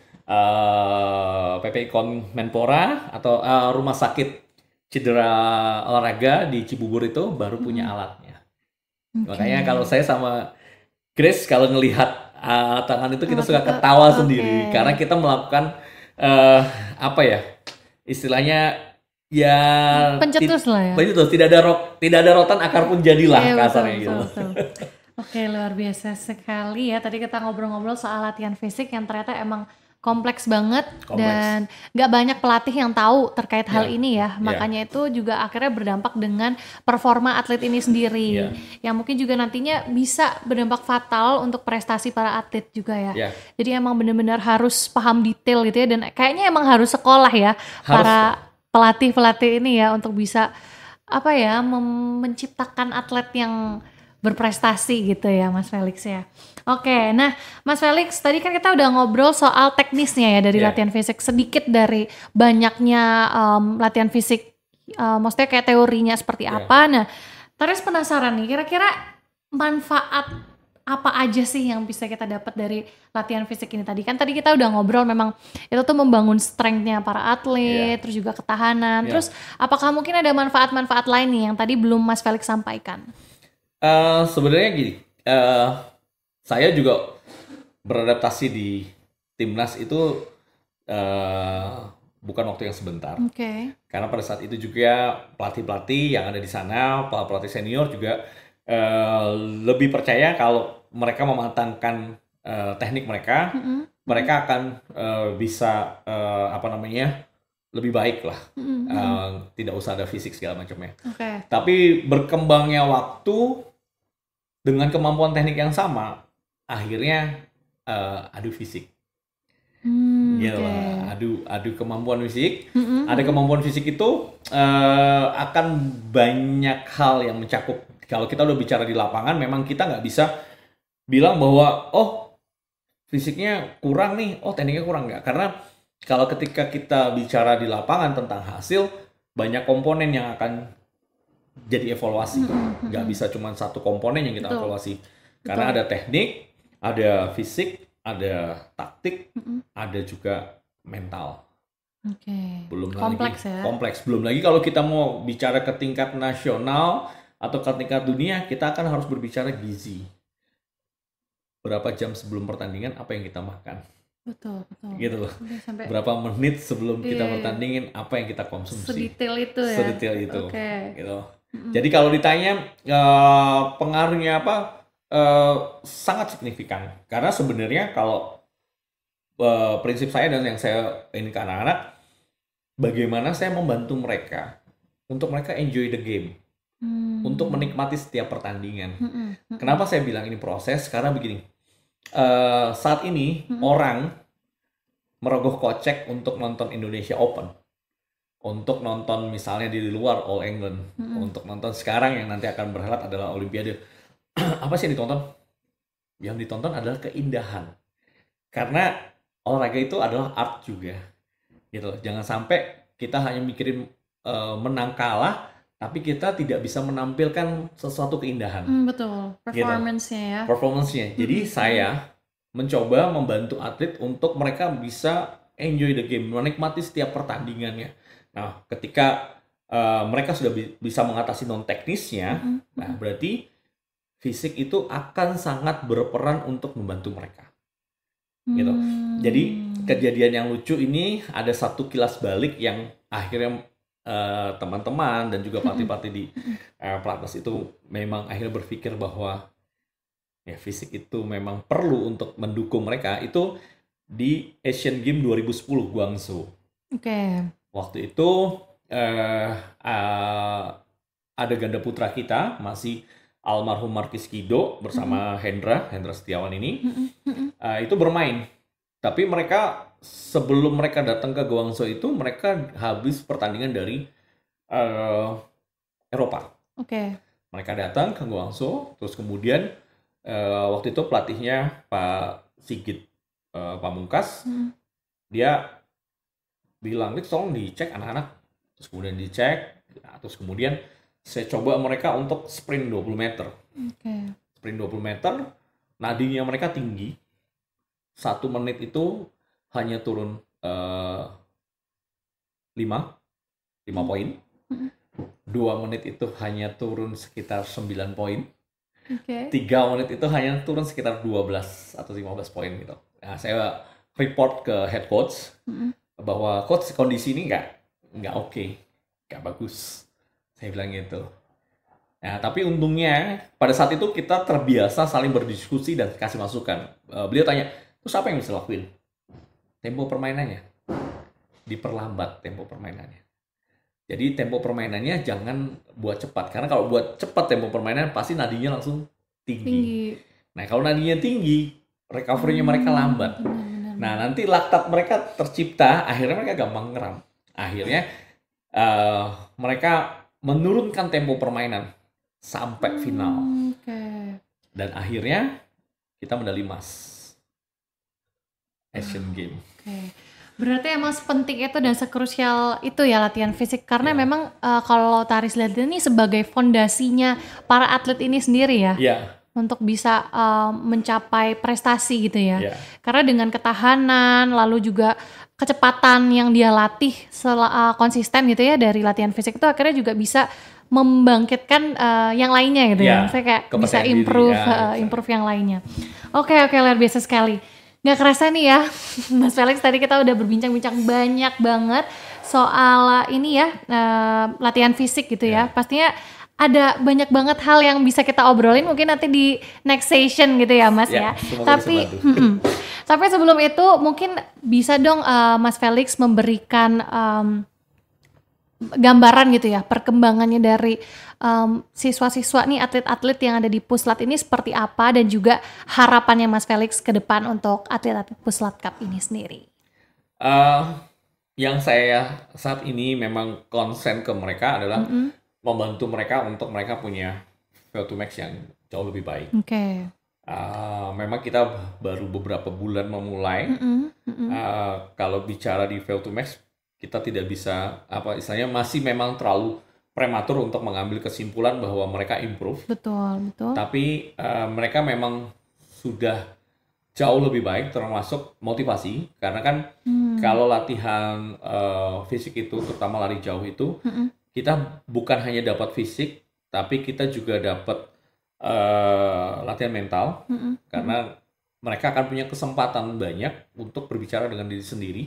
PPI Kon Menpora atau rumah sakit cedera olahraga di Cibubur itu baru punya alatnya. Makanya kalau saya sama Grace kalau ngelihat tangan itu kita suka ketawa sendiri karena kita melakukan istilahnya ya pencetus lah ya. Pencetus, tidak ada rotan akar pun jadilah kasarnya gitu. Betul. Oke, luar biasa sekali ya. Tadi kita ngobrol-ngobrol soal latihan fisik yang ternyata emang kompleks banget dan nggak banyak pelatih yang tahu terkait hal ini ya. Makanya itu juga akhirnya berdampak dengan performa atlet ini sendiri. Yang mungkin juga nantinya bisa berdampak fatal untuk prestasi para atlet juga ya. Jadi emang benar-benar harus paham detail gitu ya, dan kayaknya emang harus sekolah ya para pelatih-pelatih ini ya untuk bisa menciptakan atlet yang berprestasi gitu ya Mas Felix ya. Oke, nah Mas Felix, tadi kan kita udah ngobrol soal teknisnya ya dari latihan fisik, sedikit dari banyaknya latihan fisik, maksudnya kayak teorinya seperti apa. Nah, terus penasaran nih, kira-kira manfaat apa aja sih yang bisa kita dapat dari latihan fisik ini tadi? Kan tadi kita udah ngobrol memang itu tuh membangun strength-nya para atlet, terus juga ketahanan. Terus apakah mungkin ada manfaat-manfaat lain nih yang tadi belum Mas Felix sampaikan? Sebenarnya gini, saya juga beradaptasi di timnas itu bukan waktu yang sebentar. Karena pada saat itu juga pelatih-pelatih yang ada di sana, pelatih senior juga lebih percaya kalau mereka mematangkan teknik mereka, mereka akan bisa lebih baik lah. Tidak usah ada fisik segala macamnya. Tapi berkembangnya waktu dengan kemampuan teknik yang sama, akhirnya adu fisik. Gitu lah. Adu kemampuan fisik. Ada kemampuan fisik itu akan banyak hal yang mencakup. Kalau kita udah bicara di lapangan, memang kita nggak bisa bilang bahwa fisiknya kurang nih, tekniknya kurang nggak. Karena kalau ketika kita bicara di lapangan tentang hasil, banyak komponen yang akan jadi evaluasi. Nggak bisa cuma satu komponen yang kita evaluasi. Karena ada teknik, ada fisik, ada taktik, ada juga mental. Belum kompleks lagi, ya? Kompleks. Belum lagi kalau kita mau bicara ke tingkat nasional atau ke tingkat dunia, kita akan harus berbicara gizi. Berapa jam sebelum pertandingan, apa yang kita makan? Betul. Gitu loh. Berapa menit sebelum kita bertandingin, apa yang kita konsumsi? Sedetail itu ya? Sedetail itu. Gitu. Jadi kalau ditanya pengaruhnya apa, sangat signifikan. Karena sebenarnya kalau prinsip saya dan yang saya ini ke anak-anak, bagaimana saya membantu mereka untuk mereka enjoy the game, untuk menikmati setiap pertandingan. Kenapa saya bilang ini proses? Karena begini, saat ini orang merogoh kocek untuk nonton Indonesia Open, untuk nonton misalnya di luar All England, untuk nonton sekarang yang nanti akan berhelat adalah Olimpiade. Apa sih yang ditonton? Yang ditonton adalah keindahan. Karena olahraga itu adalah art juga. Gitu. Jangan sampai kita hanya mikirin menang kalah, tapi kita tidak bisa menampilkan sesuatu keindahan. Betul. Performance-nya ya. Performance-nya. Jadi saya mencoba membantu atlet untuk mereka bisa enjoy the game, menikmati setiap pertandingannya. Nah, ketika mereka sudah bisa mengatasi non-teknisnya, nah berarti fisik itu akan sangat berperan untuk membantu mereka. Gitu. Jadi kejadian yang lucu ini ada satu kilas balik yang akhirnya teman-teman dan juga pelatih-pelatih di pelatnas itu memang akhirnya berpikir bahwa ya fisik itu memang perlu untuk mendukung mereka. Itu di Asian Games 2010 Guangzhou. Waktu itu ada ganda putra kita masih almarhum Markis Kido bersama Hendra Setiawan ini itu bermain. Tapi mereka sebelum mereka datang ke Guangzhou itu mereka habis pertandingan dari Eropa. Mereka datang ke Guangzhou, terus kemudian waktu itu pelatihnya Pak Sigit Pamungkas, dia bilang, tolong dicek anak-anak. Terus kemudian dicek, terus kemudian saya coba mereka untuk sprint 20 meter. Sprint 20 meter, nadinya mereka tinggi. 1 menit itu hanya turun 5 poin. 2 menit itu hanya turun sekitar 9 poin. 3 menit itu hanya turun sekitar 12 atau 15 poin gitu. Nah, saya report ke head coach bahwa coach kondisi ini nggak oke, nggak bagus. Saya bilang gitu. Nah, tapi untungnya pada saat itu kita terbiasa saling berdiskusi dan kasih masukan. Beliau tanya, terus apa yang bisa lakuin? Tempo permainannya. Diperlambat tempo permainannya. Jadi tempo permainannya jangan buat cepat. Karena kalau buat cepat tempo permainan pasti nadinya langsung tinggi. Nah, kalau nadinya tinggi, recovery-nya mereka lambat. Nah, nanti laktat mereka tercipta, akhirnya mereka gampang ngeram. Akhirnya mereka menurunkan tempo permainan sampai final. Dan akhirnya kita medali emas Asian Games. Berarti emang sepenting itu dan sekrusial itu ya latihan fisik. Karena memang kalau Taris lihat ini sebagai fondasinya para atlet ini sendiri ya. Untuk bisa mencapai prestasi gitu ya. Karena dengan ketahanan lalu juga kecepatan yang dia latih konsisten gitu ya dari latihan fisik itu akhirnya juga bisa membangkitkan yang lainnya gitu ya. Saya kayak bisa improve yang lainnya. Oke, luar biasa sekali. Nggak kerasa nih ya, Mas Felix, tadi kita udah berbincang-bincang banyak banget soal ini ya, latihan fisik gitu ya. Pastinya ada banyak banget hal yang bisa kita obrolin mungkin nanti di next session gitu ya Mas ya. Tapi sebelum itu mungkin bisa dong Mas Felix memberikan gambaran gitu ya perkembangannya dari siswa-siswa nih, atlet-atlet yang ada di Puslat ini seperti apa, dan juga harapannya Mas Felix ke depan untuk atlet-atlet Puslat Cup ini sendiri. Yang saya saat ini memang konsen ke mereka adalah membantu mereka untuk mereka punya VO2 max yang jauh lebih baik. Memang kita baru beberapa bulan memulai. Kalau bicara di VO2 max, kita tidak bisa istilahnya masih memang terlalu prematur untuk mengambil kesimpulan bahwa mereka improve. Betul. Tapi mereka memang sudah jauh lebih baik, termasuk motivasi, karena kan kalau latihan fisik itu, terutama lari jauh itu, kita bukan hanya dapat fisik, tapi kita juga dapat latihan mental, karena mereka akan punya kesempatan banyak untuk berbicara dengan diri sendiri,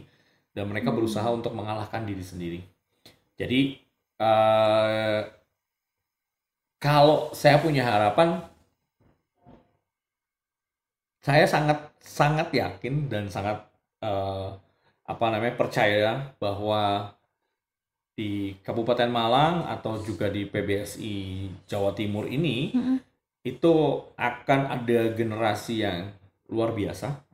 dan mereka berusaha untuk mengalahkan diri sendiri. Jadi kalau saya punya harapan, saya sangat yakin dan sangat percaya bahwa di Kabupaten Malang atau juga di PBSI Jawa Timur ini itu akan ada generasi yang luar biasa.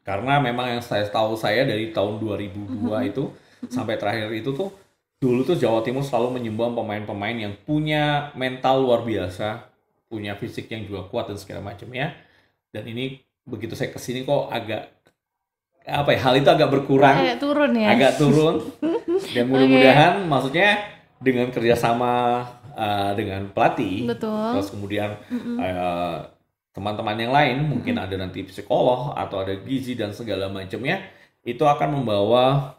Karena memang yang saya tahu dari tahun 2002 itu sampai terakhir itu tuh, dulu tuh Jawa Timur selalu menyumbang pemain-pemain yang punya mental luar biasa, punya fisik yang juga kuat dan segala macamnya. Dan ini begitu saya kesini kok agak hal itu agak berkurang, agak turun. Dan mudah-mudahan maksudnya dengan kerjasama dengan pelatih, terus kemudian teman-teman yang lain, mungkin ada nanti psikolog atau ada gizi dan segala macamnya, itu akan membawa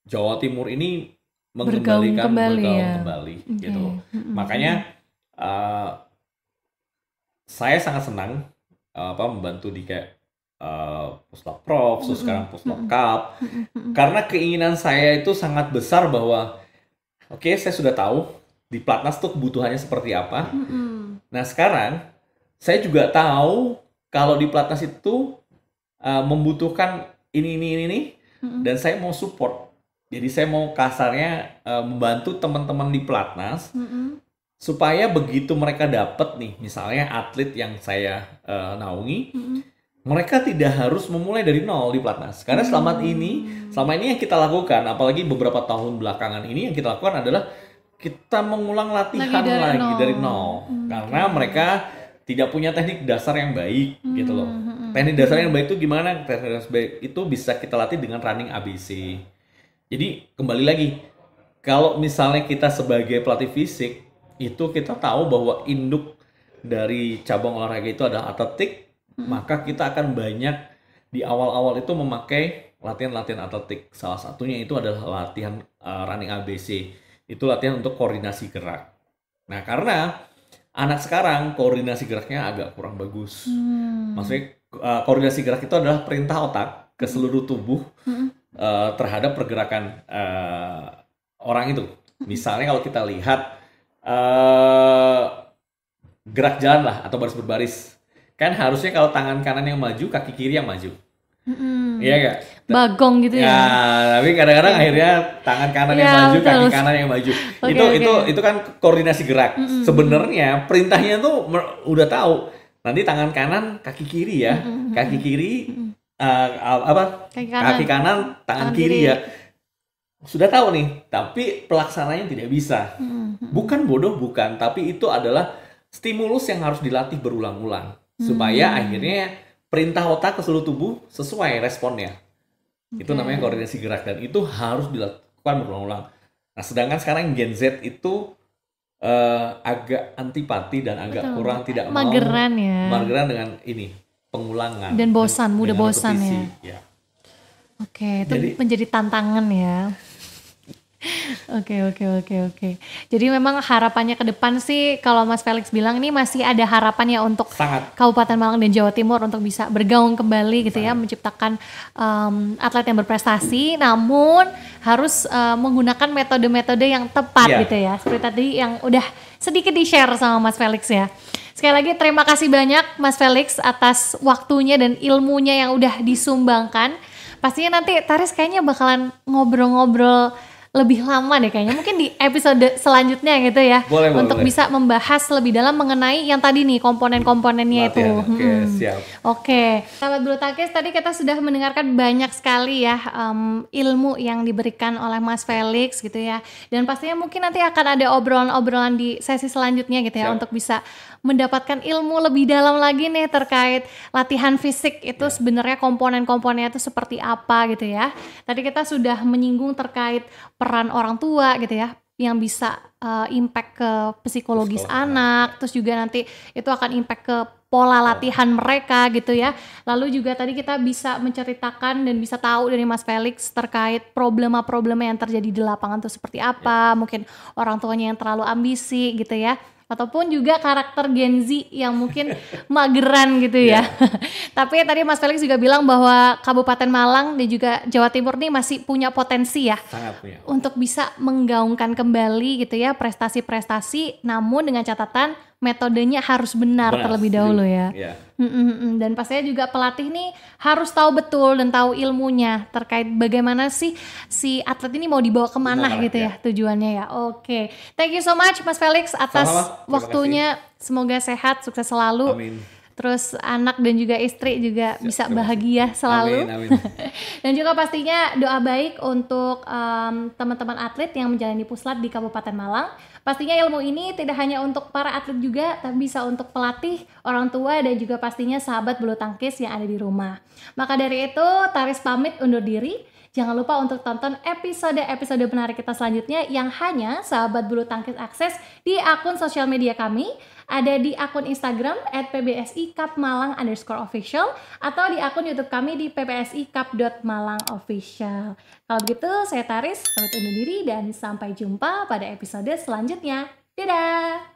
Jawa Timur ini bergaung kembali gitu. Makanya saya sangat senang membantu di kayak Puslap Prof, sekarang Puslap Cup, karena keinginan saya itu sangat besar bahwa saya sudah tahu di Platnas tuh kebutuhannya seperti apa. Nah sekarang saya juga tahu kalau di Platnas itu membutuhkan ini, dan saya mau support. Jadi saya mau kasarnya membantu teman-teman di Platnas supaya begitu mereka dapat nih, misalnya atlet yang saya naungi, mereka tidak harus memulai dari nol di Platnas. Karena selama ini yang kita lakukan, apalagi beberapa tahun belakangan ini, yang kita lakukan adalah kita mengulang latihan lagi dari nol. Karena mereka tidak punya teknik dasar yang baik gitu loh. Teknik dasar yang baik itu gimana? Teknik dasar baik itu bisa kita latih dengan running ABC. Jadi kembali lagi, kalau misalnya kita sebagai pelatih fisik, itu kita tahu bahwa induk dari cabang olahraga itu adalah atletik, maka kita akan banyak di awal-awal itu memakai latihan-latihan atletik. Salah satunya itu adalah latihan running ABC. Itu latihan untuk koordinasi gerak. Nah, karena anak sekarang koordinasi geraknya agak kurang bagus. Maksudnya koordinasi gerak itu adalah perintah otak ke seluruh tubuh terhadap pergerakan orang itu. Misalnya kalau kita lihat gerak jalan lah atau baris berbaris, kan harusnya kalau tangan kanan yang maju, kaki kiri yang maju. Iya nggak? Bagong gitu ya. Tapi kadang-kadang akhirnya tangan kanan yang maju, kaki kanan yang maju. Itu kan koordinasi gerak. Sebenarnya perintahnya tuh udah tahu. Nanti tangan kanan, kaki kiri ya. Kaki kiri kaki kanan, tangan kiri ya. Sudah tahu nih, tapi pelaksananya tidak bisa. Bukan bodoh, bukan, tapi itu adalah stimulus yang harus dilatih berulang-ulang supaya akhirnya perintah otak ke seluruh tubuh sesuai responnya. Itu namanya koordinasi gerak, dan itu harus dilakukan berulang-ulang. Nah, sedangkan sekarang Gen Z itu agak antipati dan agak kurang tidak mageran dengan ini pengulangan dan bosan, mudah bosan ya. Itu jadi menjadi tantangan ya. Oke. Jadi memang harapannya ke depan sih kalau Mas Felix bilang ini masih ada harapan ya untuk Sangat. Kabupaten Malang dan Jawa Timur untuk bisa bergaung kembali gitu ya, menciptakan atlet yang berprestasi, namun harus menggunakan metode-metode yang tepat gitu ya. Seperti tadi yang udah sedikit di-share sama Mas Felix ya. Sekali lagi terima kasih banyak Mas Felix atas waktunya dan ilmunya yang udah disumbangkan. Pastinya nanti Taris kayaknya bakalan ngobrol-ngobrol lebih lama deh kayaknya, mungkin di episode selanjutnya gitu ya. Boleh. Bisa membahas lebih dalam mengenai yang tadi nih komponen-komponennya itu. Oke, siap. Oke, sahabat bulu tangkis, tadi kita sudah mendengarkan banyak sekali ya ilmu yang diberikan oleh Mas Felix gitu ya. Dan pastinya mungkin nanti akan ada obrolan-obrolan di sesi selanjutnya gitu ya, untuk bisa mendapatkan ilmu lebih dalam lagi nih terkait latihan fisik itu sebenarnya komponen-komponennya itu seperti apa gitu ya. Tadi kita sudah menyinggung terkait peran orang tua gitu ya, yang bisa impact ke psikologis anak, terus juga nanti itu akan impact ke pola latihan mereka gitu ya. Lalu juga tadi kita bisa menceritakan dan bisa tahu dari Mas Felix terkait problema-problema yang terjadi di lapangan itu seperti apa, mungkin orang tuanya yang terlalu ambisi gitu ya, ataupun juga karakter Gen Z yang mungkin mageran gitu ya. Tapi tadi Mas Felix juga bilang bahwa Kabupaten Malang dan juga Jawa Timur nih masih punya potensi ya. Sangat punya. Untuk bisa menggaungkan kembali gitu ya prestasi-prestasi, namun dengan catatan metodenya harus benar terlebih dahulu ya. Dan pastinya juga pelatih nih harus tahu betul dan tahu ilmunya terkait bagaimana sih si atlet ini mau dibawa kemana gitu ya tujuannya ya. Oke. Thank you so much Mas Felix atas waktunya. Semoga sehat, sukses selalu. Amin. Terus anak dan juga istri juga bisa bahagia selalu. Amin. Dan juga pastinya doa baik untuk teman-teman atlet yang menjalani puslat di Kabupaten Malang. Pastinya ilmu ini tidak hanya untuk para atlet juga, tapi bisa untuk pelatih, orang tua, dan juga pastinya sahabat bulu tangkis yang ada di rumah. Maka dari itu, Taris pamit undur diri. Jangan lupa untuk tonton episode-episode menarik kita selanjutnya yang hanya sahabat bulu tangkis akses di akun sosial media kami. Ada di akun Instagram @pbsi_cup_malang_official atau di akun YouTube kami di ppsi_cup.malang_official. Kalau begitu, saya Taris, pamit undur diri dan sampai jumpa pada episode selanjutnya. Dadah!